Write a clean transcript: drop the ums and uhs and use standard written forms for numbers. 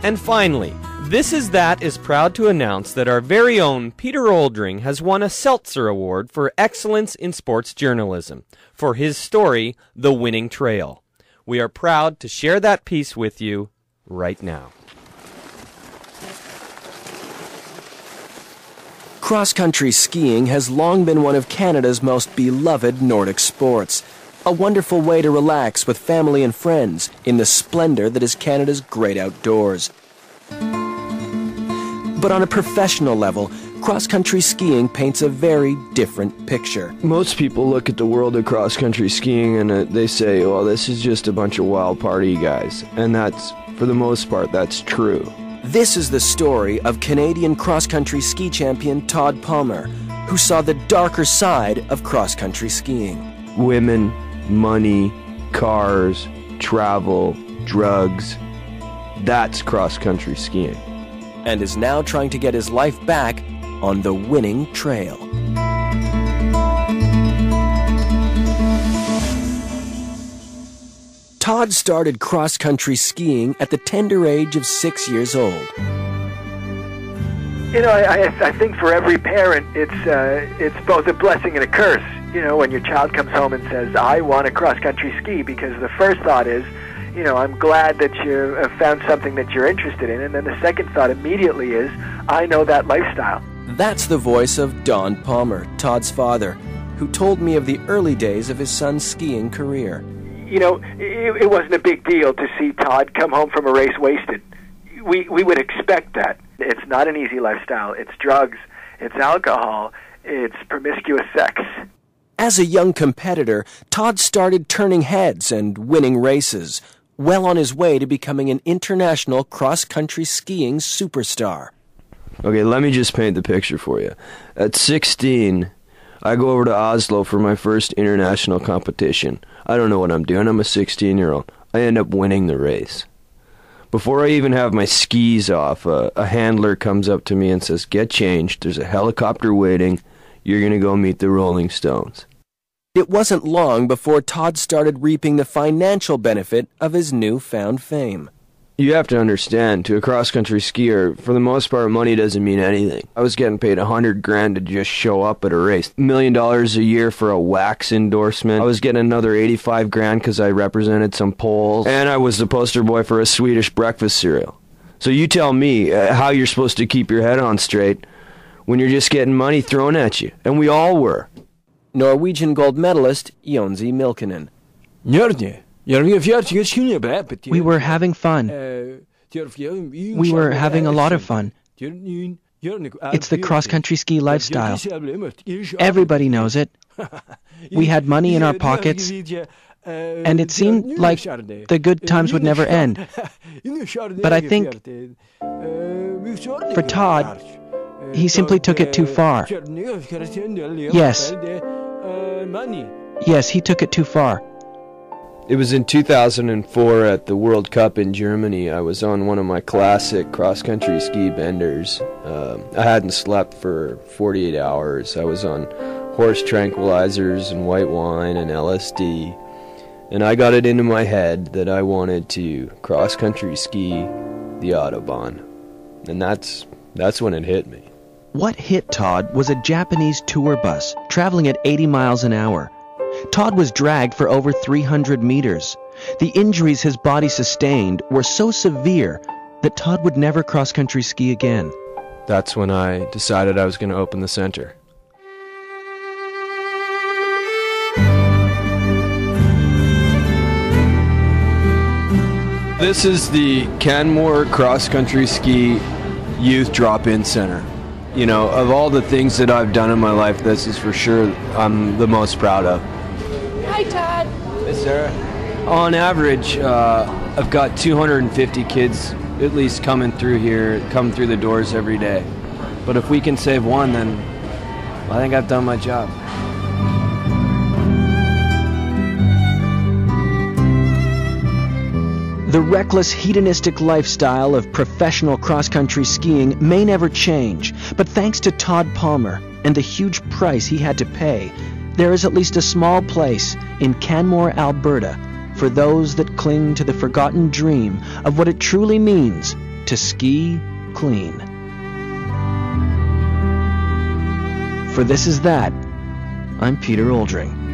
And finally, This Is That is proud to announce that our very own Peter Oldring has won a Seltzer Award for Excellence in Sports Journalism for his story, The Winning Trail. We are proud to share that piece with you right now. Cross-country skiing has long been one of Canada's most beloved Nordic sports. A wonderful way to relax with family and friends in the splendor that is Canada's great outdoors. But on a professional level, cross-country skiing paints a very different picture. Most people look at the world of cross-country skiing and they say, well, this is just a bunch of wild party guys. And that's, for the most part, that's true. This is the story of Canadian cross-country ski champion Todd Palmer, who saw the darker side of cross-country skiing. Women, money, cars, travel, drugs. That's cross-country skiing. And is now trying to get his life back on the winning trail. Todd started cross-country skiing at the tender age of 6 years old. You know, I think for every parent, it's both a blessing and a curse. You know, when your child comes home and says, I want to cross-country ski, because the first thought is, you know, I'm glad that you have found something that you're interested in. And then the second thought immediately is, I know that lifestyle. That's the voice of Don Palmer, Todd's father, who told me of the early days of his son's skiing career. You know, it wasn't a big deal to see Todd come home from a race wasted. We would expect that. It's not an easy lifestyle. It's drugs, it's alcohol, it's promiscuous sex. As a young competitor, Todd started turning heads and winning races, well on his way to becoming an international cross-country skiing superstar. Okay, let me just paint the picture for you. At 16, I go over to Oslo for my first international competition. I don't know what I'm doing. I'm a 16-year-old. I end up winning the race. Before I even have my skis off, a handler comes up to me and says, get changed. There's a helicopter waiting. You're going to go meet the Rolling Stones. It wasn't long before Todd started reaping the financial benefit of his newfound fame. You have to understand, to a cross-country skier, for the most part, money doesn't mean anything. I was getting paid $100,000 to just show up at a race. $1 million a year for a wax endorsement. I was getting another $85,000 because I represented some Poles. And I was the poster boy for a Swedish breakfast cereal. So you tell me how you're supposed to keep your head on straight when you're just getting money thrown at you. And we all were. Norwegian gold medalist Jonsi Milkinen. We were having fun. We were having a lot of fun. It's the cross-country ski lifestyle. Everybody knows it. We had money in our pockets, and it seemed like the good times would never end. But I think, for Todd, he simply took it too far. Yes, he took it too far. It was in 2004 at the World Cup in Germany. I was on one of my classic cross-country ski benders. I hadn't slept for 48 hours. I was on horse tranquilizers and white wine and LSD. And I got it into my head that I wanted to cross-country ski the Autobahn. And that's when it hit me. What hit Todd was a Japanese tour bus traveling at 80 miles an hour. Todd was dragged for over 300 meters. The injuries his body sustained were so severe that Todd would never cross-country ski again. That's when I decided I was going to open the center. This is the Canmore Cross-Country Ski Youth Drop-In Center. You know, of all the things that I've done in my life, this is for sure I'm the most proud of. Hi, Todd. Hey, Sarah. On average, I've got 250 kids at least coming through here, come through the doors every day. But if we can save one, then I think I've done my job. The reckless, hedonistic lifestyle of professional cross-country skiing may never change, but thanks to Todd Palmer and the huge price he had to pay, there is at least a small place in Canmore, Alberta, for those that cling to the forgotten dream of what it truly means to ski clean. For This Is That, I'm Peter Oldring.